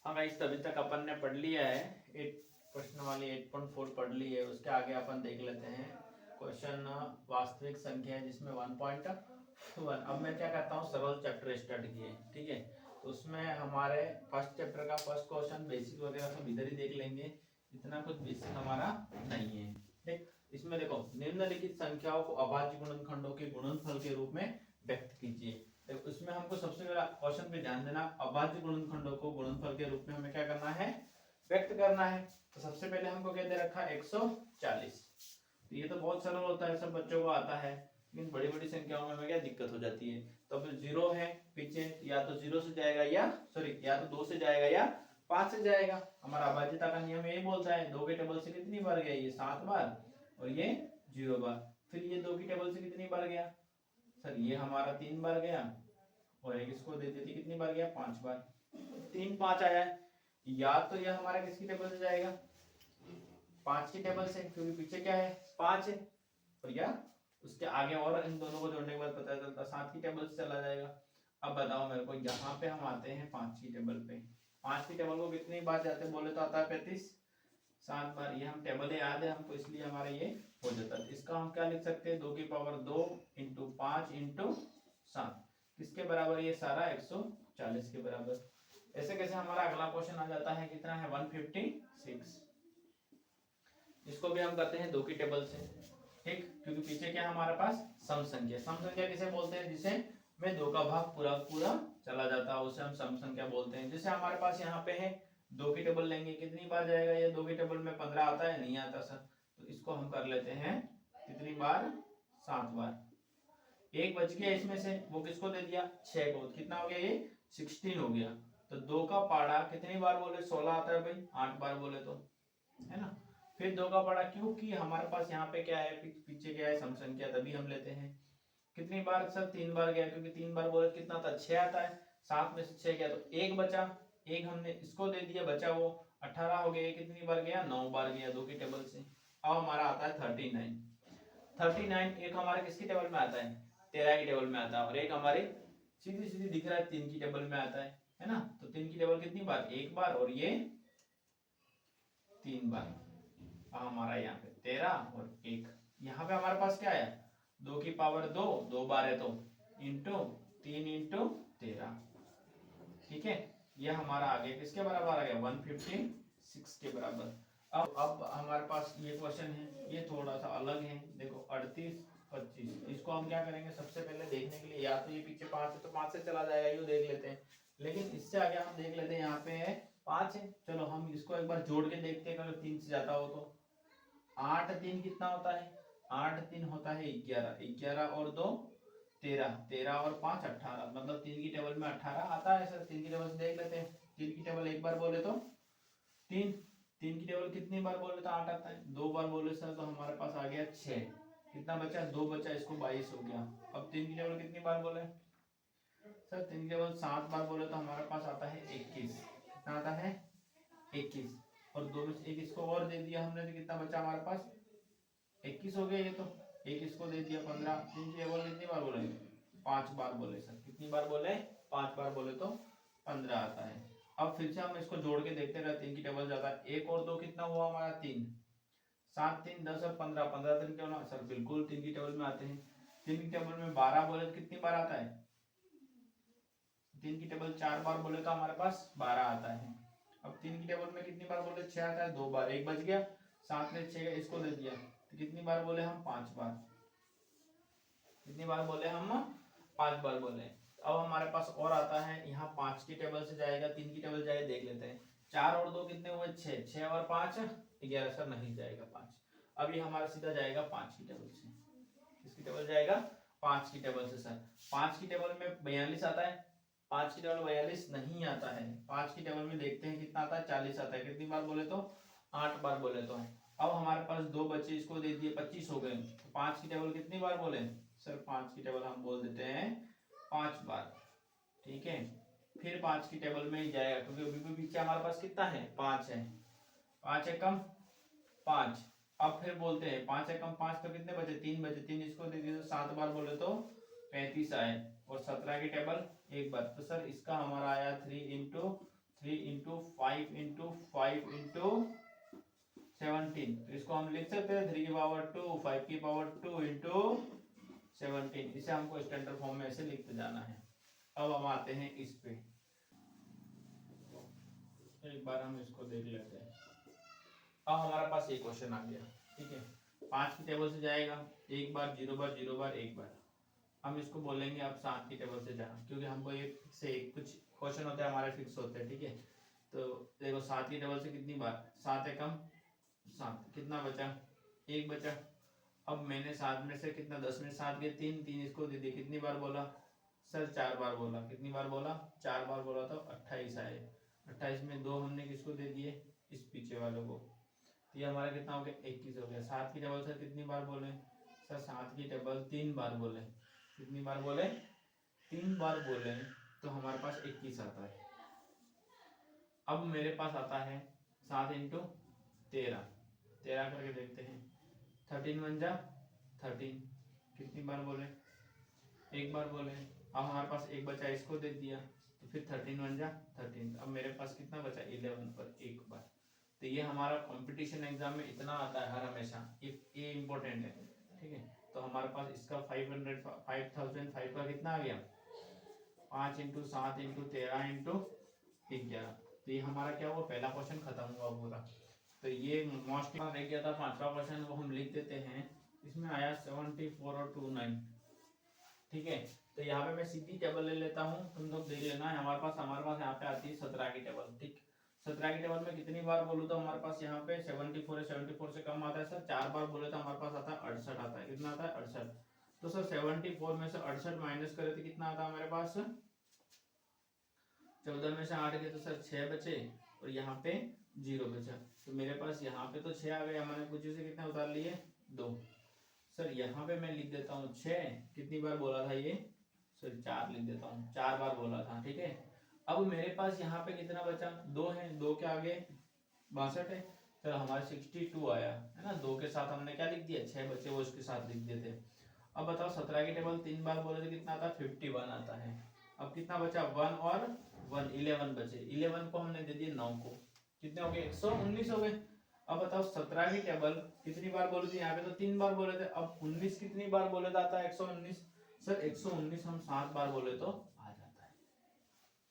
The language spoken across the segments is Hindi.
हाँ गाइस, तभी तक अपन ने पढ़ लिया है 8 प्रश्न वाली 8.4 पढ़ ली है। उसके आगे अपन देख लेते हैं क्वेश्चन वास्तविक संख्या है जिसमें 1.1। अब मैं क्या करता हूँ, सरल चैप्टर स्टार्ट किए, ठीक है। तो उसमें हमारे फर्स्ट चैप्टर का फर्स्ट क्वेश्चन बेसिक वगैरह सब इधर ही देख लेंगे, इतना कुछ बेसिक हमारा नहीं है, ठीक। इसमें देखो, निम्नलिखित संख्याओं को अभाज्य गुणनखंडों के गुणनफल के रूप में व्यक्त कीजिए। देखो उसमें हमको सबसे पहला क्वेश्चन पे ध्यान देना, अभाज्य गुणनखंडों को गुणनफल के रूप में हमें क्या करना है, व्यक्त करना है। तो सबसे पहले हमको क्या दे रखा है 140। तो ये तो बहुत सरल होता है, सब बच्चों को आता है, लेकिन बड़ी बड़ी संख्याओं में हमें क्या दिक्कत हो जाती है। तो फिर जीरो है पीछे, या तो जीरो से जाएगा या तो 2 से जाएगा या 5 से जाएगा। हमारा अभाज्यता का नियम यही बोलता है, 2 के टेबल से कितनी बार गया, ये 7 बार और ये 0 बार। फिर ये 2 की टेबल से कितनी बार गया सर, ये हमारा 3 बार गया, और एक इसको दे देती कितनी बार गया, 5 बार। 3 5 आया है, या तो ये हमारा किसकी टेबल से जाएगा, 5 की टेबल से, क्योंकि पीछे क्या है 5 है, और या उसके आगे और इन दोनों को जोड़ने के बाद पता चलता 7 की टेबल से चला जाएगा। अब बताओ मेरे को, यहाँ पे हम आते हैं 5 की टेबल पे। 5 की टेबल को कितनी बार जाते बोले तो आता है 35, 7 बार। ये हम टेबल याद है हमको, इसलिए हमारे ये हो जाता है। इसका हम क्या लिख सकते हैं, 2 की पावर 2 इंटू 5 इंटू 7, किसके बराबर, ये सारा 140 के बराबर। ऐसे कैसे हमारा अगला क्वेश्चन आ जाता है, कितना है 156। इसको भी हम करते हैं 2 की टेबल से, ठीक, क्योंकि पीछे क्या हमारे पास सम संख्या। सम संख्या किसे बोलते हैं, जिसे में 2 का भाग पूरा पूरा चला जाता है, उसे हम सम संख्या बोलते हैं। जैसे हमारे पास यहाँ पे है 2 की टेबल लेंगे, कितनी बार जाएगा ये 2 की टेबल में, 15 आता है, नहीं आता सर। तो इसको हम कर लेते हैं कितनी बार, 7 बार। एक बच गया इसमें से, वो किसको दे दिया, 6 को। कितना हो गया ये 16 हो गया। तो 2 का पाड़ा कितनी बार बोले, 16 आता है भाई, 8 बार बोले तो, है ना। फिर 2 का पाड़ा, क्योंकि हमारे पास यहाँ पे क्या है, पीछे क्या है सम संख्या, तभी हम लेते हैं। कितनी बार सर, 3 बार गया, क्योंकि 3 बार बोले कितना था, 6 आता है। 7 में से 6 गया तो 1 बचा, एक हमने इसको दे दिया, बचा वो 18 हो गया। कितनी बार गया, 9 बार गया 2 की टेबल से। अब हमारा आता है 39। 39 एक हमारे किसकी टेबल में आता है, 13 की टेबल में आता है, और एक हमारे सीधी सीधी दिख रहा है 3 की टेबल में आता है ना। तो 3 की टेबल कितनी बार, 1 बार, और ये 3 बार। हमारा यहाँ पे 13 और 1, यहाँ पे हमारे पास क्या है, 2 की पावर 2, 2 बार है तो इंटू 3 इंटू 13, ठीक है। ये हमारा आ गया किसके बराबर आ गया, 156 के बराबर। अब हमारे पास ये क्वेश्चन है, ये थोड़ा सा अलग है। देखो 38 25, इसको हम क्या करेंगे, सबसे पहले देखने के लिए, या तो ये पीछे 5 है तो 5 से चला जाएगा, ये देख लेते हैं। लेकिन इससे आगे हम देख लेते हैं, यहाँ पे है 5 है, चलो हम इसको एक बार जोड़ के देखते हैं, अगर 3 से जाता हो तो। 8 3 कितना होता है, 8 3 होता है 11, 11 और 2 13, 13 और 5 18, मतलब 3 की टेबल में 18 आता है सर। 3 की टेबल से देख लेते हैं, 3 की टेबल एक बार बोले तो 3, 3 की टेबल कितनी बार बोले तो 8 आता है, 2 बार बोले सर तो हमारे पास आ गया 6। कितना बचा, 2 बचा, इसको 22 हो गया। अब 3 की टेबल कितनी बार बोले सर, 3 की टेबल 7 बार बोले तो हमारे पास आता है 21। कितना आता है 21, और 2 में से एक इसको और दे दिया हमने, तो कितना बचा हमारे पास 21 हो गया। ये तो एक इसको दे दिया 15। 3 की टेबल कितनी बार बोले, 5 बार बोले सर। कितनी बार बोले, 5 बार बोले तो 15 आता है। अब फिर से हम इसको जोड़ के देखते रहे, 3 की टेबल ज्यादा, 1 और 2 कितना हुआ हमारा 3, 7 3 10 और 15, 15 3 क्या होना सर, बिल्कुल 3 की टेबल में आते हैं। 3 की टेबल में 12 बोले तो कितनी बार आता है, 3 की टेबल 4 बार बोले तो हमारे पास 12 आता है। अब 3 की टेबल में कितनी बार बोले, 6 आता है, 2 बार, एक बच गया। 7 में 6 इसको दे दिया, तो कितनी बार बोले हम, 5 बार। कितनी बार बोले हम, 5 बार बोले। अब हमारे पास और आता है, यहाँ 5 की टेबल से जाएगा, 3 की टेबल जाएगा, देख लेते हैं। 4 और 2 कितने हुए, 6, 6 और 5 11 सर, नहीं जाएगा 5। अब ये हमारा सीधा जाएगा 5 की टेबल से। किसकी टेबल जाएगा, 5 की टेबल से सर। 5 की टेबल में 42 आता है, 5 की टेबल 42 नहीं आता है। 5 की टेबल में देखते हैं कितना आता है, 40 आता है। कितनी बार बोले तो, 8 बार बोले तो। अब हमारे पास 2 बच्चे, इसको दे दिए, 25 हो गए। 5 की टेबल कितनी बार बोले सर, 5 की टेबल हम बोल देते हैं 5 बार, ठीक है। फिर 5 की टेबल में ही जाएगा, क्योंकि अभी भी पीछे हमारे पास कितना है, 5 है। 5 है कम 5। अब फिर बोलते हैं 5 है कम 5, तो कितने बचे, 3 बचे। 3 इसको दे दिए तो 7 बार बोले तो 35 आए, और 17 की टेबल एक बार। तो सर इसका हमारा आया 3 इंटू 3 इंटू 5 इंटू 5 इंटू 17। तो इसको हम लिख सकते हैं 3 की पावर 2 5 की पावर 2 इंटू 17। इसे हमको स्टैंडर्ड फॉर्म में ऐसे लिखते जाना है। अब हम आते हैं इस पे, एक बार हम इसको देख लेते हैं। अब हमारे पास ये क्वेश्चन आ गया, ठीक है। 5 की टेबल से जाएगा, एक बार 0 बार 0 बार एक बार। हम इसको बोलेंगे अब 7 की टेबल से जा, क्योंकि हमको ये से कुछ क्वेश्चन होते हैं हमारे फिक्स होते हैं, ठीक है। तो देखो 7 की टेबल से कितनी बार, 7 एकम 7, कितना बचा, 1 बचा। अब मैंने 7 में से कितना, 10 में 7 गए 3, 3 इसको दे दिए, कितनी बार बोला सर, 4 बार बोला। कितनी बार बोला, 4 बार बोला, तो 28 आए। 28 में 2 हमने किसको दे दिए, इस पीछे वालों को। तो ये हमारा कितना हो गया, 21 हो गया। 7 की टेबल सर कितनी बार बोले, सर 7 की टेबल 3 बार बोले। कितनी बार बोले, 3 बार बोले, तो हमारे पास 21 आता है। अब मेरे पास आता है 7 इंटू 13, 13 करके देखते हैं। 13 वन जा 13, कितनी बार बोले, 1 बार बोले। अब हमारे पास 1 बचा, इसको दे दिया, तो फिर 13 वन जा 13। अब मेरे पास कितना बचा, 11 पर 1 बार। तो ये हमारा कंपटीशन एग्जाम में इतना आता है हर हमेशा, ये इम्पोर्टेंट है, ठीक है। तो हमारे पास इसका 5005 का कितना आ गया, 5 इंटू 7 इंटू 13 इंटू 11। तो ये हमारा क्या हुआ, पहला क्वेश्चन खत्म हुआ पूरा। तो ये मोस्ट रह गया था 5वां क्वेश्चन, वो हम लिख देते हैं। इसमें आया 74 और 29, ठीक है। तो यहाँ पे मैं सीधी टेबल ले लेता हूँ, तुम लोग देख लेना है। हमारे पास यहाँ पे आती है 17 की टेबल, ठीक। 17 की टेबल में कितनी बार बोलूँ तो हमारे पास यहाँ पे 74 है, 74 से कम आता है सर। 4 बार बोले तो हमारे पास आता है 68 आता है। कितना आता है, 68। तो सर 74 में से 68 माइनस करे तो कितना आता है हमारे पास, 14 में से 8 गए तो सर 6 बचे, और यहाँ पे 0 बचा। तो मेरे पास यहाँ पे तो 6 आ गया, मैंने पूछे से कितने उतार लिए, 2। सर यहाँ पे मैं लिख देता हूँ 6, कितनी बार बोला था ये, सर 4 लिख देता हूँ, 4 बार बोला था, ठीक है। अब मेरे पास यहाँ पे कितना बचा, 2 है, 2 के आगे 62 है। सर हमारे 62 आया है ना, 2 के साथ हमने क्या लिख दिया, 6 बचे वो इसके साथ लिख देते। अब बताओ 17 की टेबल 3 बार बोले तो कितना आता है, 51 आता है। अब कितना बचा, 1 और 1, 11 बचे। 11 को हमने दे दिए 9 को, कितने हो गए, 119 हो गए। अब बताओ 17 की टेबल कितनी बार बोले थे, यहाँ पे तो 3 बार बोले थे। अब 19 कितनी बार बोले जाता है, 119। सर 119 हम 7 बार बोले तो आ जाता है।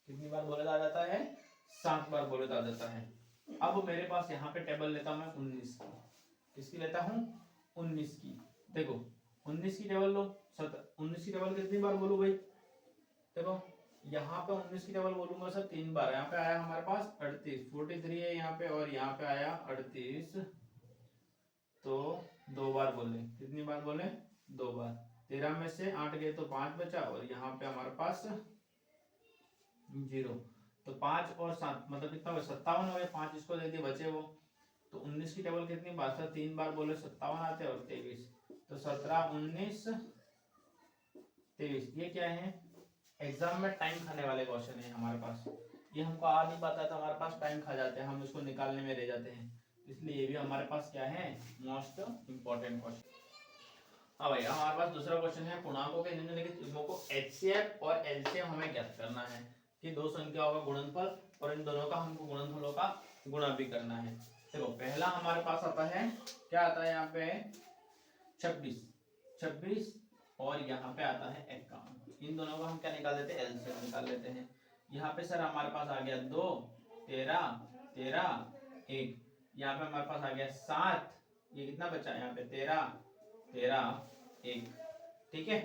कितनी बार बोले आ जाता है, 7 बार बोले आ जाता है। अब मेरे पास यहाँ पे टेबल लेता हूँ मैं 19 की, किसकी लेता हूँ, 19 की। देखो 19 की टेबल लो, 19 की टेबल कितनी बार बोलूं भाई, देखो यहाँ पे 19 की टेबल बोलूंगा सर 3 बार। यहाँ पे आया हमारे पास 38, 43 है यहाँ पे, और यहाँ पे आया 38, तो 2 बार बोले। कितनी बार बोले, 2 बार। 13 में से 8 गए तो 5 बचा, और यहाँ पे हमारे पास 0। तो 5 और 7 मतलब कितना हुआ, 57 हो गया। 5 इसको दे दिए, बचे वो। तो 19 की टेबल कितनी बार, सर 3 बार बोले 57 आते और 23। तो 17 19 23, ये क्या है, एग्जाम में टाइम खाने वाले क्वेश्चन है हमारे पास। ये हमको आ नहीं पाता तो हमारे पास टाइम खा जाते हैं, हम इसको निकालने में रह जाते हैं। इसलिए ये भी हमारे पास क्या है, मोस्ट इंपॉर्टेंट क्वेश्चन। हाँ भाई, हमारे पास दूसरा क्वेश्चन है, पूर्णांकों के निम्नलिखित युग्मों को एचसीएफ और एलसीएम हमें ज्ञात करना है कि दो संख्याओं का गुणनफल, और इन दोनों का हमको गुणनफलों का गुणा भी करना है। देखो पहला हमारे पास आता है, क्या आता है यहाँ पे, 26, और यहाँ पे आता है 51। इन दोनों को हम क्या निकाल देते हैं, एलसीएम निकाल लेते हैं। यहाँ पे सर हमारे पास आ गया 2, 13, 13, 1। यहाँ पे हमारे पास आ गया 7, ये कितना बचा यहाँ पे, 13, 13, 1, ठीक है।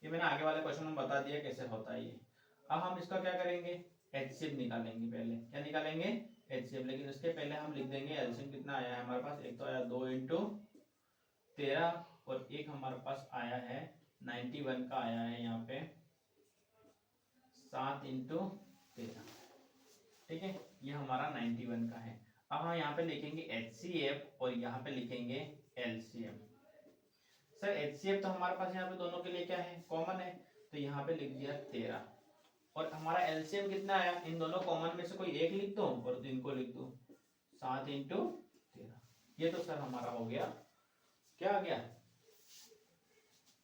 ये मैंने आगे वाले क्वेश्चन में बता दिया कैसे होता है ये। अब हम इसका क्या करेंगे, एचसीएफ निकालेंगे। पहले क्या निकालेंगे, एचसीएफ। लेकिन उसके पहले हम लिख देंगे एलसीएम कितना आया है हमारे पास। एक तो आया 2 इंटू 13, और एक हमारे पास आया है 91 का आया है यहाँ पे 7 इंटू 13, ठीक है। ये हमारा 91 का है। अब हम यहाँ पे लिखेंगे एचसीएफ और यहाँ पे लिखेंगे एलसीएम। सर एचसीएफ तो हमारे पास यहाँ पे दोनों के लिए क्या है, कॉमन है, तो यहाँ पे लिख दिया 13। और हमारा एलसीएम कितना आया, इन दोनों कॉमन में से कोई एक लिख दो और इनको लिख दो, 7 इंटू 13। ये तो सर हमारा हो गया, क्या आ गया,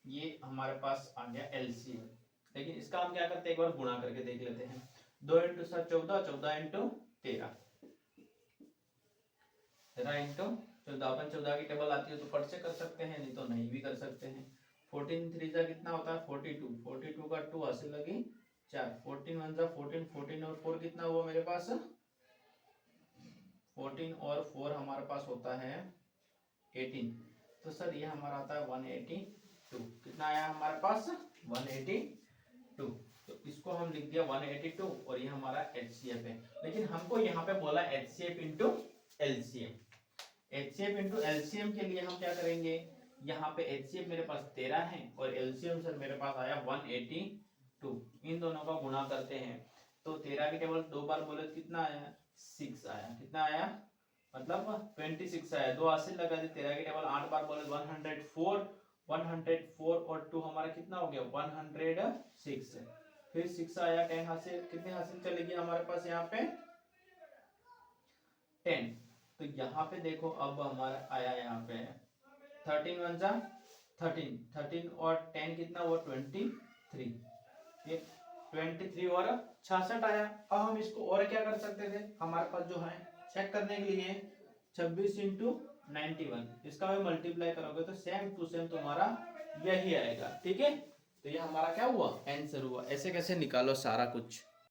ये हमारे पास आ गया एलसीएम। लेकिन इसका हम क्या करते हैं, एक बार गुणा करके देख लेते हैं। 2 इंटू 7 14, 14 इंटू 13, 13 इंटू 14। अपन 14 की टेबल आती है तो फट से कर सकते हैं, नहीं तो नहीं भी कर सकते हैं। 14 3 जा कितना होता है 42, 42 का 2 हासिल लगी 4, 14 1 जा 14, 14 और 4 कितना हुआ मेरे पास 14 और 4 हमारे पास होता है 18। तो सर ये हमारा आता है 182। कितना आया हमारे पास 182। तो इसको हम लिख दिया 182 और ये हमारा HCF है। लेकिन हमको यहाँ पे बोला HCF into LCM। HCF into LCM के लिए हम क्या करेंगे, यहाँ पे HCF मेरे पास 13 है और LCM सर मेरे पास आया 182। इन दोनों का गुणा करते हैं तो 13 की टेबल 2 बार बोले तो कितना आया 6 आया। कितना आया मतलब 26 आया। 2 हासिल लगा दी। 13 की टेबल 8 बार बोले 104, 104 और 2 हमारा कितना हो गया 106। फिर 6 आया। 10 हासिल, कितने हासिल चलेगी हमारे पास यहाँ पे 10। तो यहाँ पे देखो अब हमारा आया यहाँ पे 13 1 जा 13, 13 और 10 कितना हुआ 23। ये 23 और 66 आया। अब हम इसको और क्या कर सकते थे, हमारे पास जो है चेक करने के लिए 26 इंटू 91, इसका भी मल्टीप्लाई करोगे तो सेम टू सेम तुम्हारा यही आएगा। ठीक है, तो ये हमारा क्या हुआ आंसर हुआ। ऐसे कैसे निकालो सारा कुछ।